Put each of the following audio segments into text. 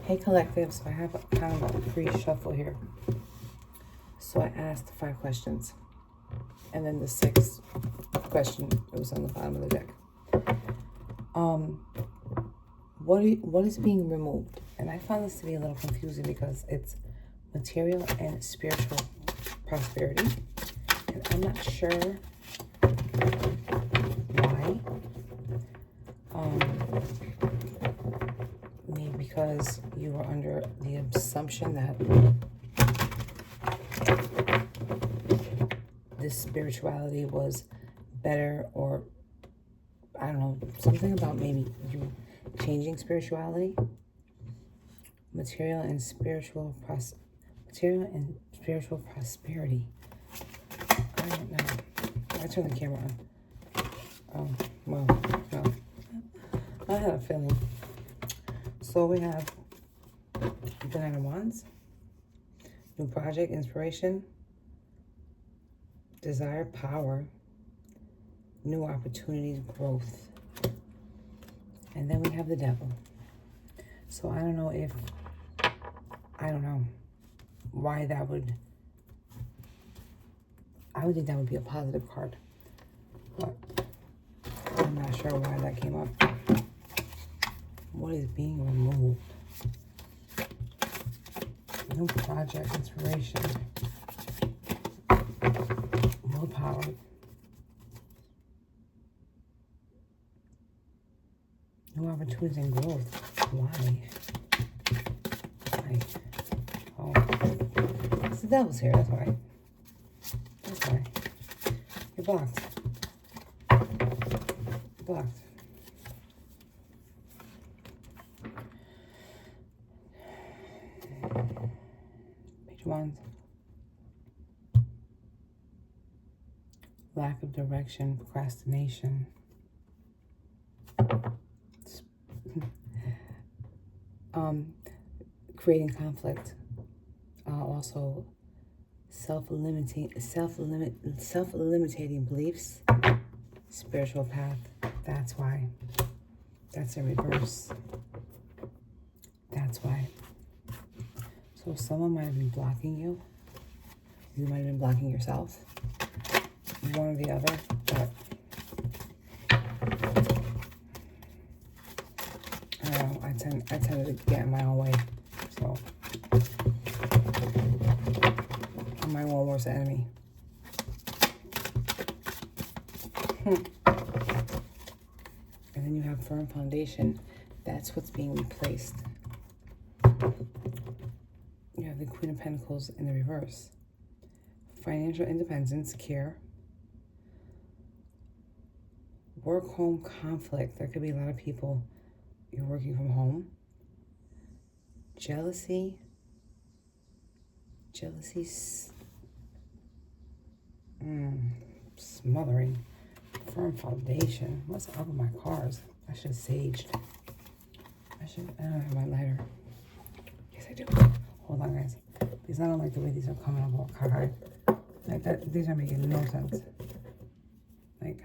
Hey Collective, so I have kind of a pre-shuffle here. So I asked 5 questions, and then the 6th question, it was on the bottom of the deck. What is being removed? And I found this to be a little confusing because it's material and spiritual prosperity, and I'm not sure why. Maybe because you were under the assumption that this spirituality was better, or I don't know, something about maybe you changing spirituality. Material and spiritual prosperity. I don't know. I turn the camera on. Oh, well, no. I had a feeling. So we have the Nine of Wands, new project, inspiration, desire, power, new opportunities, growth. And then we have the Devil. So I don't know why that would, I would think that would be a positive card, but I'm not sure why that came up. What is being removed? New project, inspiration, more power. New opportunities and growth. Why? Oh, it's the Devil's here, that's why. That's why. You're blocked. You're blocked. Page of Wands. Lack of direction, procrastination. Creating conflict. Also self-limiting beliefs. Spiritual path. That's why. That's a reverse. That's why. So someone might have been blocking you. You might have been blocking yourself. One or the other, but I don't know. I tend to get in my own way. So I'm my own worst enemy. And then you have firm foundation. That's what's being replaced. You have the Queen of Pentacles in the reverse. Financial independence, care. Work-home conflict. There could be a lot of people, you're working from home. Jealousy. Smothering. Firm foundation. What's up with my cars? I should have saged. I don't have my lighter. Yes, I do. Hold on, guys. Because I don't like the way these are coming up all cockeyed. Like that, these are making no sense. Like,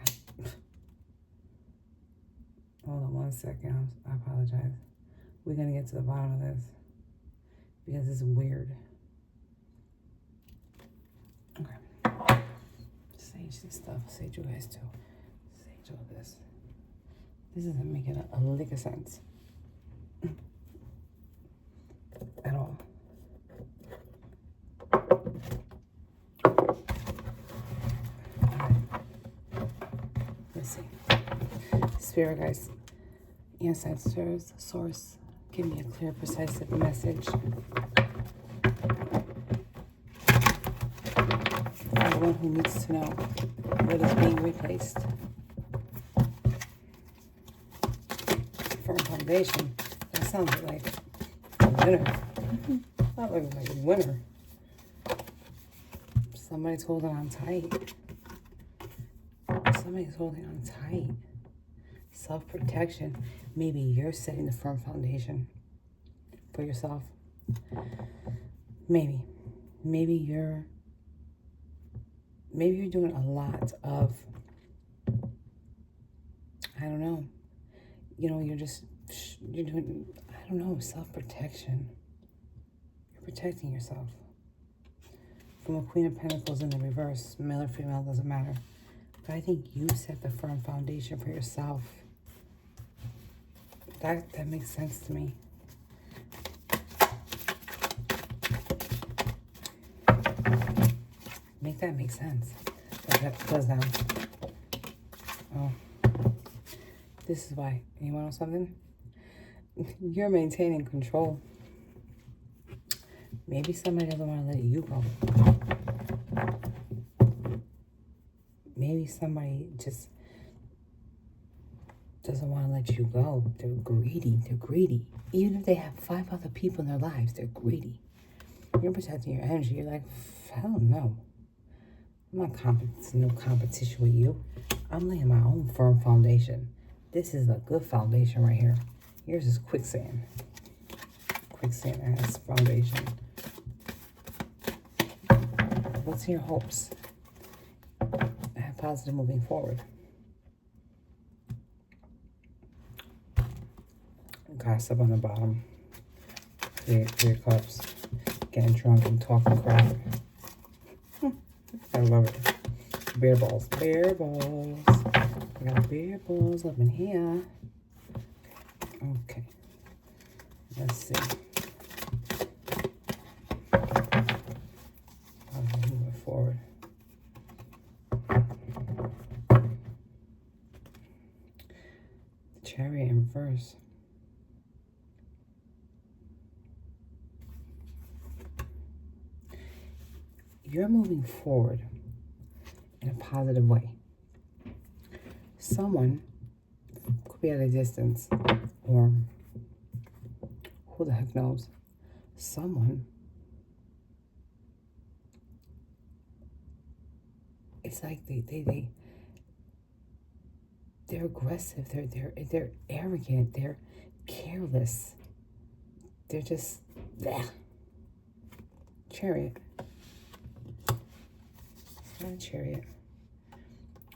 hold on 1 second. I apologize. We're going to get to the bottom of this because this is weird. Okay. Sage this stuff. Sage you guys too. Sage all this. This isn't making a lick of sense. At all. Let's see. Spirit guys, ancestors, source, give me a clear, precise message. For the one who needs to know what is being replaced. Firm foundation. That sounds like a winner. Not like a winner. Somebody's holding on tight. Somebody's holding on tight. Self-protection. Maybe you're setting the firm foundation for yourself. Maybe you're doing a lot of, I don't know. You know, you're doing, I don't know, self-protection. You're protecting yourself. From a Queen of Pentacles in the reverse, male or female, doesn't matter. But I think you set the firm foundation for yourself. That makes sense to me. Make that make sense. That does now. Oh. This is why. You want to know something? You're maintaining control. Maybe somebody doesn't want to let you go. Maybe somebody just doesn't want to let you go. They're greedy. They're greedy. Even if they have 5 other people in their lives, they're greedy. You're protecting your energy. You're like, hell no. I'm not no competition with you. I'm laying my own firm foundation. This is a good foundation right here. Yours is quicksand. Quicksand ass foundation. What's in your hopes? Have positive moving forward. Gossip on the bottom. 3 of Cups. Getting drunk and talking crap. I love it. Bear balls. Bear balls. I got bear balls up in here. Okay. Let's see. I'll move it forward. The Chariot in reverse. You're moving forward in a positive way. Someone could be at a distance, or who the heck knows, someone, it's like they're aggressive, they're arrogant, they're careless, they're just, bleh. Chariot. Not a Chariot.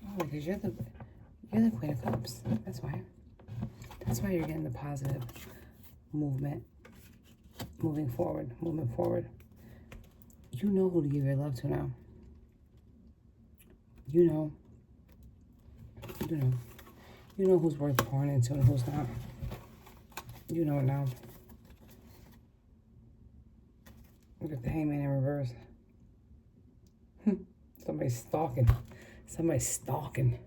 Oh, because you're the Queen of Cups. That's why. That's why you're getting the positive movement. Moving forward. You know who to give your love to now. You know. You know who's worth pouring into and who's not. You know it now. Look at the Hangman in reverse. Somebody's stalking.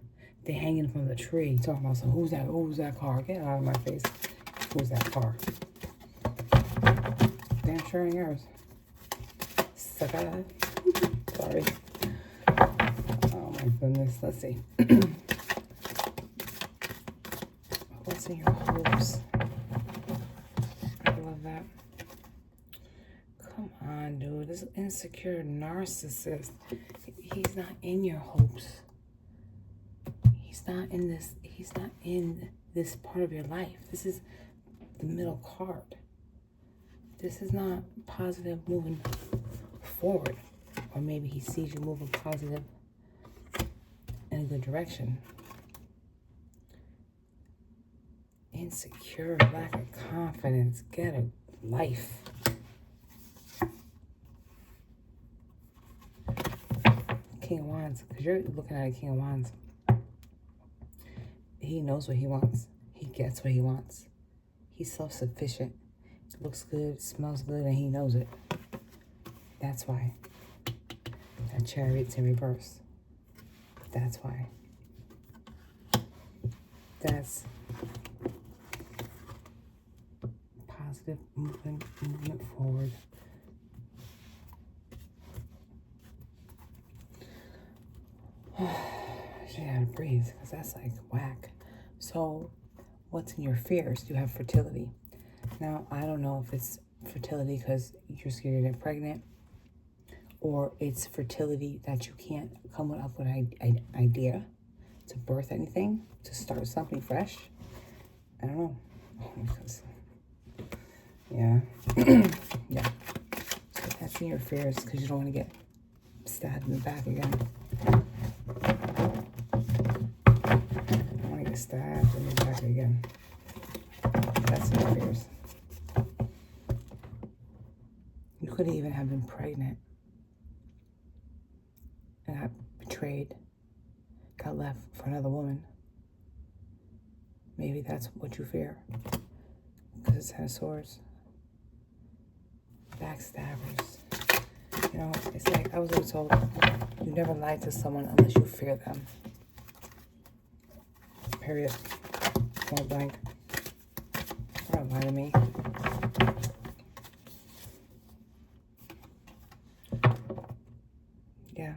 They're hanging from the tree. Talking about, so who's that car? Get out of my face. Who's that car? Damn sure ain't yours. Sucker. Sorry. Oh my goodness. Let's see. What's in your hopes? I love that. Come on, dude. This insecure narcissist. He's not in your hopes. He's not in this part of your life. This is the middle card. This is not positive moving forward. Or maybe he sees you moving positive in a good direction. Insecure, lack of confidence. Get a life. King of Wands, because you're looking at a King of Wands. He knows what he wants. He gets what he wants. He's self-sufficient. Looks good, smells good, and he knows it. That's why. That Chariot's in reverse. That's why. That's positive movement forward. She had to breathe because that's like whack. So what's in your fears? You have fertility. Now, I don't know if it's fertility because you're scared to get pregnant, or it's fertility that you can't come up with an idea to birth anything, to start something fresh. I don't know. Oh, because, yeah. Yeah. So that's in your fears because you don't want to get stabbed in the back again. Stabbed in the back again. That's your fears. could even have been pregnant and got betrayed, got left for another woman. Maybe that's what you fear. Because it's Ten of Swords. Backstabbers. You know, it's like I was always told, you never lie to someone unless you fear them. Period. Point blank. Don't lie to me. Yeah.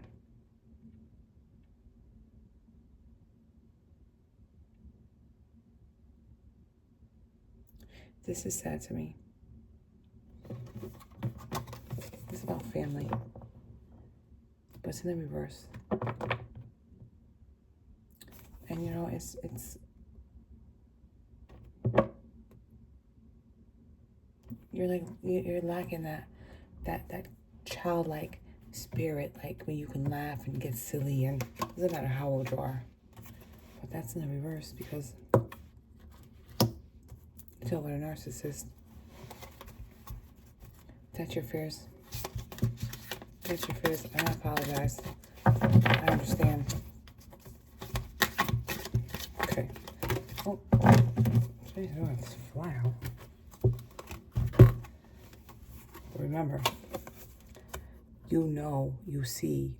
This is sad to me. It's about family. But it's in the reverse. And you know, it's you're lacking that childlike spirit, like when you can laugh and get silly, and it doesn't matter how old you are. But that's in the reverse, because you deal with a narcissist. That's your fears. That's your fears. And I apologize. I understand. Okay. Oh, jeez, oh, it's fly out. Remember, you know, you see,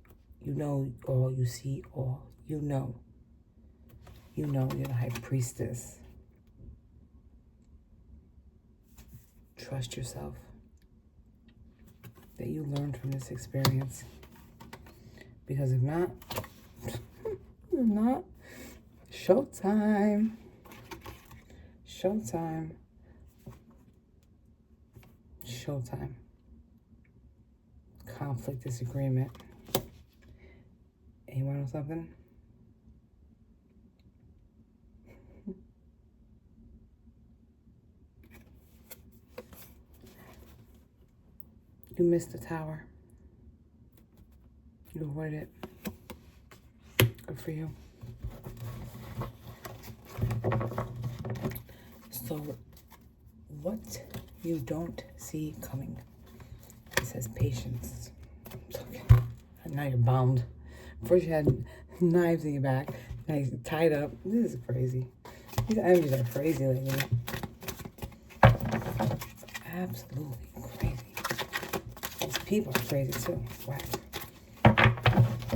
you know all, you see all, you know. You know you're the high priestess. Trust yourself. That you learned from this experience. Because if not, showtime. Showtime. Showtime. Conflict, disagreement. And you want to know something? You missed the tower. You avoided it. Good for you. So, what you don't see coming. It says patience. Okay. Now you're bound. First you had knives in your back. Now you're tied up. This is crazy. These energies are crazy lately. Absolutely crazy. These people are crazy too. Wow.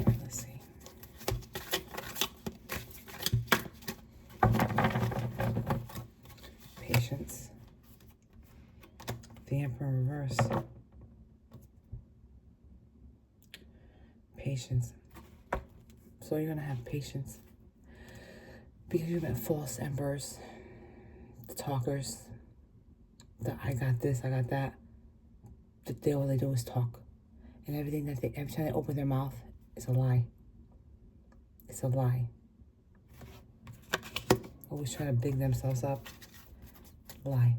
Let's see. Patience. The Emperor in reverse. Patience. So you're going to have patience. Because you've got false emperors. The talkers. The I got this, I got that. All they do is talk. And everything that every time they open their mouth, it's a lie. It's a lie. Always trying to big themselves up. Lie.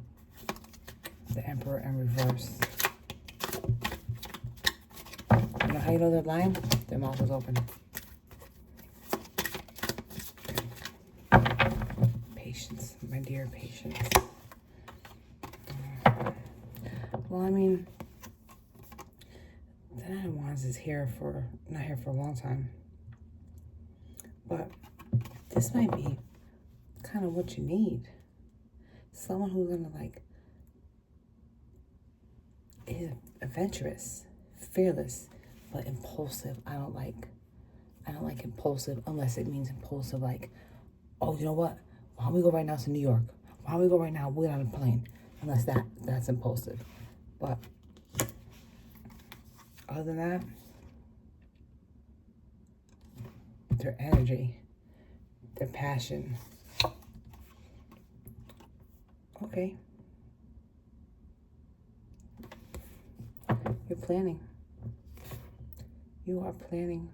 The Emperor in reverse. You know how you know they're lying? Their mouth is open. Patience, my dear, patience. Well, I mean, the Nine of Wands is not here for a long time. But this might be kind of what you need. Someone who's gonna is adventurous, fearless, but impulsive. I don't like impulsive unless it means impulsive like, oh, you know what? Why don't we go right now to New York? Why don't we go right now? We'll get on a plane. Unless that's impulsive. But other than that, their energy, their passion. Okay. You're planning. You are planning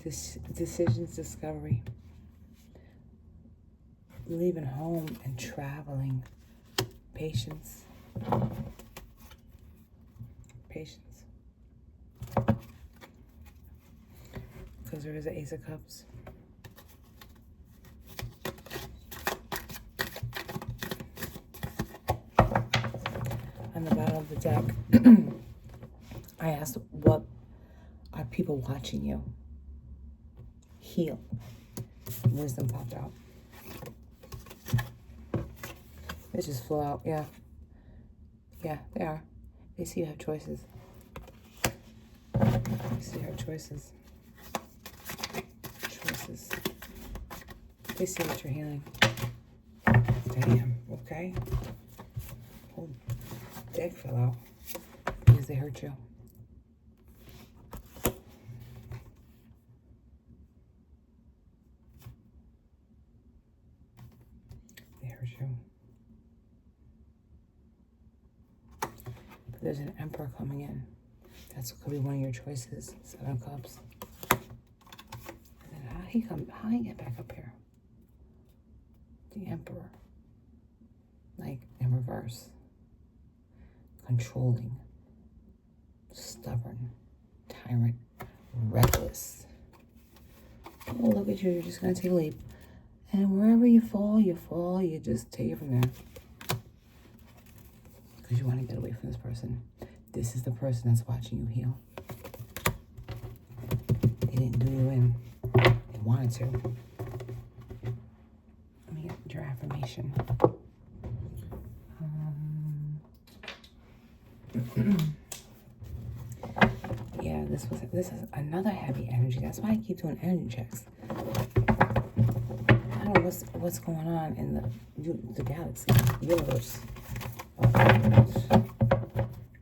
this decisions, discovery. Leaving home and traveling. Patience. Patience. Because there is an Ace of Cups. On the bottom of the deck, I asked, what are people watching you? Heal. Wisdom popped out. It just flew out. Yeah. Yeah, they are. They see you have choices. They see you have choices. Choices. They see what you're healing. Damn. Okay. Whole deck fell out because they hurt you. They hurt you. But there's an Emperor coming in. That's could be one of your choices. 7 of Cups. And then how he get back up here? The Emperor. Like in reverse. Controlling. Stubborn. Tyrant. Reckless. Oh, look at you. You're just going to take a leap. And wherever you fall, you just take it from there. Because you want to get away from this person. This is the person that's watching you heal. They didn't do you in. They wanted to. Let me get your affirmation. Yeah, this is another heavy energy. That's why I keep doing energy checks. I don't know what's going on in the galaxy, universe.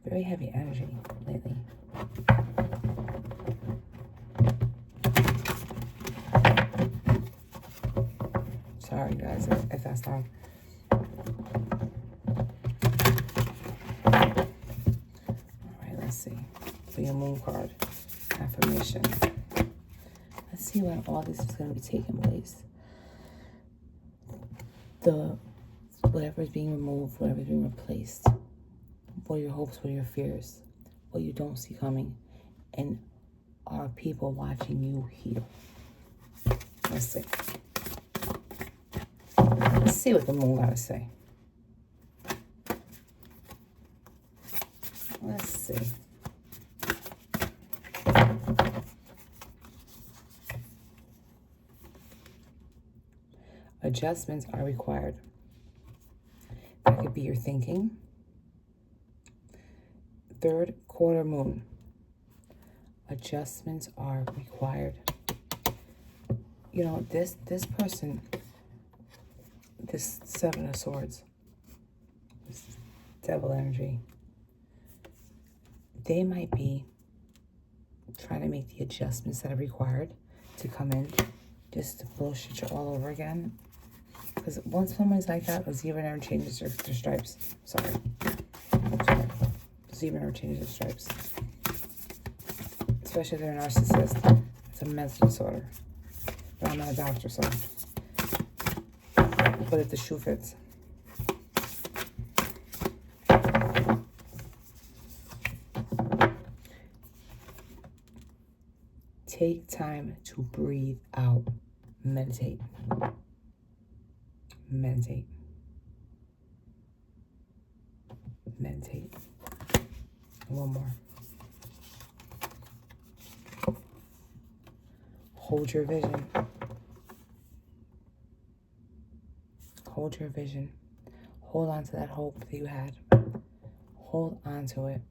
Very heavy energy lately. Sorry guys if that's loud. Alright, let's see. For your moon card, affirmation. Let's see when all this is going to be taking place. Whatever is being removed, whatever is being replaced. What are your hopes, what are your fears? What you don't see coming. And are people watching you heal? Let's see. Let's see what the moon got to say. Let's see. Adjustments are required. That could be your thinking. 3rd quarter moon. Adjustments are required. You know, this person, this 7 of Swords, this devil energy, they might be trying to make the adjustments that are required to come in just to bullshit you all over again. Because once someone's like that, a zebra never changes their stripes. Sorry. Zebra never changes their stripes. Especially if they're a narcissist. It's a mental disorder. But I'm not a doctor, so. But if the shoe fits. Take time to breathe out. Meditate. Meditate. Meditate. One more. Hold your vision. Hold your vision. Hold on to that hope that you had. Hold on to it.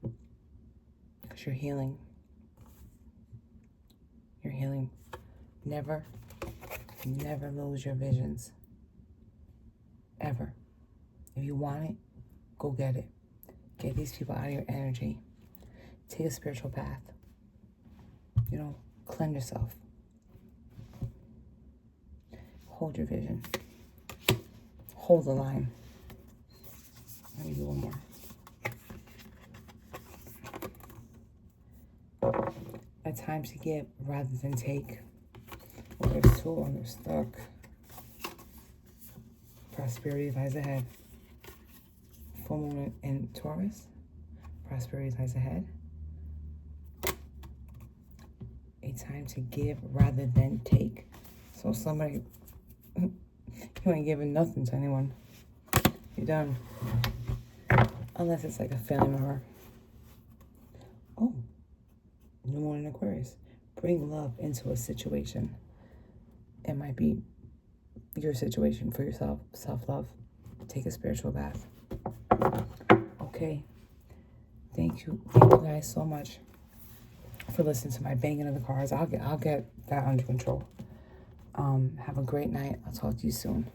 Because you're healing. You're healing. Never lose your visions. Ever. If you want it, go get it. Get these people out of your energy. Take a spiritual path. You know, cleanse yourself. Hold your vision. Hold the line. Let me do one more. A time to give rather than take. Well, there's 2 and they're stuck. Prosperity lies ahead. Full moon in Taurus. Prosperity lies ahead. A time to give rather than take. So somebody, you ain't giving nothing to anyone. You're done. Unless it's like a family member. Oh, new moon in Aquarius. Bring love into a situation. It might be your situation for yourself. Self-love. Take a spiritual bath. Okay. Thank you guys so much for listening to my banging of the cards. I'll get that under control. Have a great night. I'll talk to you soon.